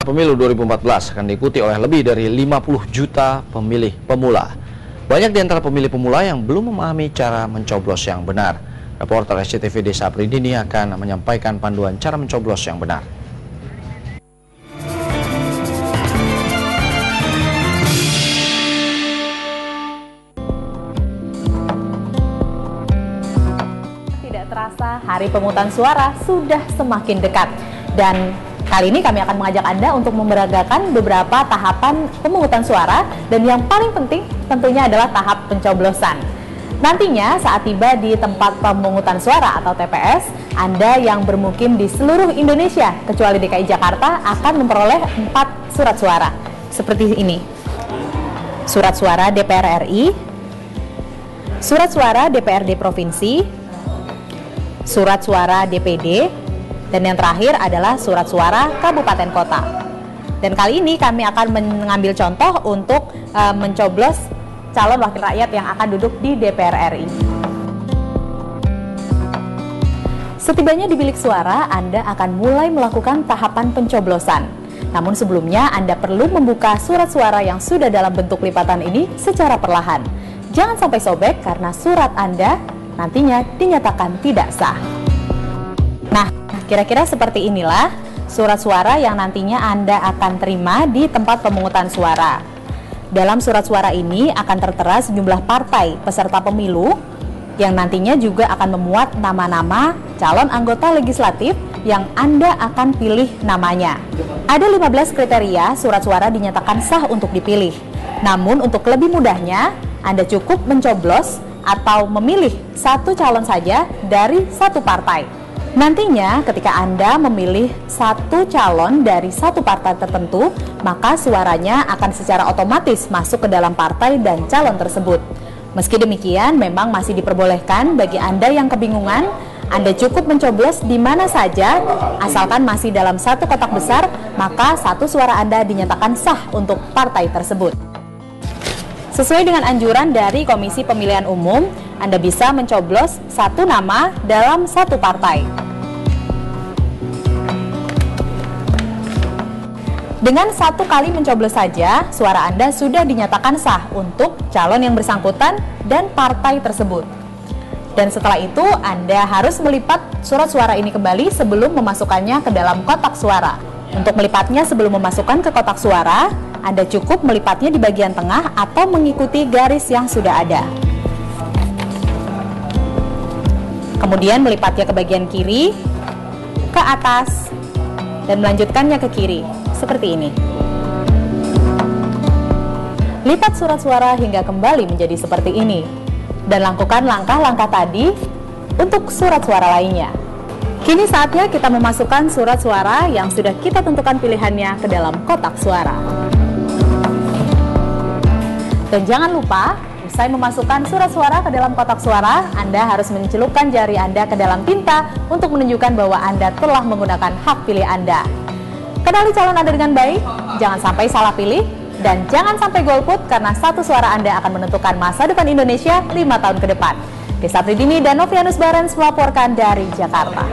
Pemilu 2014 akan diikuti oleh lebih dari 50 juta pemilih pemula. Banyak di antara pemilih pemula yang belum memahami cara mencoblos yang benar. Reporter SCTV Desa Pridini akan menyampaikan panduan cara mencoblos yang benar. Tidak terasa hari pemungutan suara sudah semakin dekat, dan kali ini kami akan mengajak Anda untuk memberagakan beberapa tahapan pemungutan suara, dan yang paling penting tentunya adalah tahap pencoblosan. Nantinya saat tiba di tempat pemungutan suara atau TPS, Anda yang bermukim di seluruh Indonesia kecuali DKI Jakarta akan memperoleh 4 surat suara seperti ini. Surat suara DPR RI, surat suara DPRD Provinsi, surat suara DPD, dan yang terakhir adalah surat suara kabupaten kota. Dan kali ini kami akan mengambil contoh untuk mencoblos calon wakil rakyat yang akan duduk di DPR RI. Setibanya di bilik suara, Anda akan mulai melakukan tahapan pencoblosan. Namun sebelumnya Anda perlu membuka surat suara yang sudah dalam bentuk lipatan ini secara perlahan. Jangan sampai sobek karena surat Anda nantinya dinyatakan tidak sah. Nah, kira-kira seperti inilah surat suara yang nantinya Anda akan terima di tempat pemungutan suara. Dalam surat suara ini akan tertera sejumlah partai peserta pemilu yang nantinya juga akan memuat nama-nama calon anggota legislatif yang Anda akan pilih namanya. Ada 15 kriteria surat suara dinyatakan sah untuk dipilih. Namun untuk lebih mudahnya, Anda cukup mencoblos atau memilih satu calon saja dari satu partai. Nantinya ketika Anda memilih satu calon dari satu partai tertentu, maka suaranya akan secara otomatis masuk ke dalam partai dan calon tersebut. Meski demikian, memang masih diperbolehkan bagi Anda yang kebingungan, Anda cukup mencoblos di mana saja, asalkan masih dalam satu kotak besar, maka satu suara Anda dinyatakan sah untuk partai tersebut. Sesuai dengan anjuran dari Komisi Pemilihan Umum, Anda bisa mencoblos satu nama dalam satu partai. Dengan satu kali mencoblos saja, suara Anda sudah dinyatakan sah untuk calon yang bersangkutan dan partai tersebut. Dan setelah itu, Anda harus melipat surat suara ini kembali sebelum memasukkannya ke dalam kotak suara. Untuk melipatnya sebelum memasukkan ke kotak suara, Anda cukup melipatnya di bagian tengah atau mengikuti garis yang sudah ada. Kemudian melipatnya ke bagian kiri, ke atas, dan melanjutkannya ke kiri, seperti ini. Lipat surat suara hingga kembali menjadi seperti ini, dan lakukan langkah-langkah tadi untuk surat suara lainnya. Kini saatnya kita memasukkan surat suara yang sudah kita tentukan pilihannya ke dalam kotak suara. Dan jangan lupa, usai memasukkan surat suara ke dalam kotak suara, Anda harus mencelupkan jari Anda ke dalam tinta untuk menunjukkan bahwa Anda telah menggunakan hak pilih Anda. Kenali calon Anda dengan baik, jangan sampai salah pilih, dan jangan sampai golput karena satu suara Anda akan menentukan masa depan Indonesia 5 tahun ke depan. Desa Pridini dan Novianus Barens melaporkan dari Jakarta.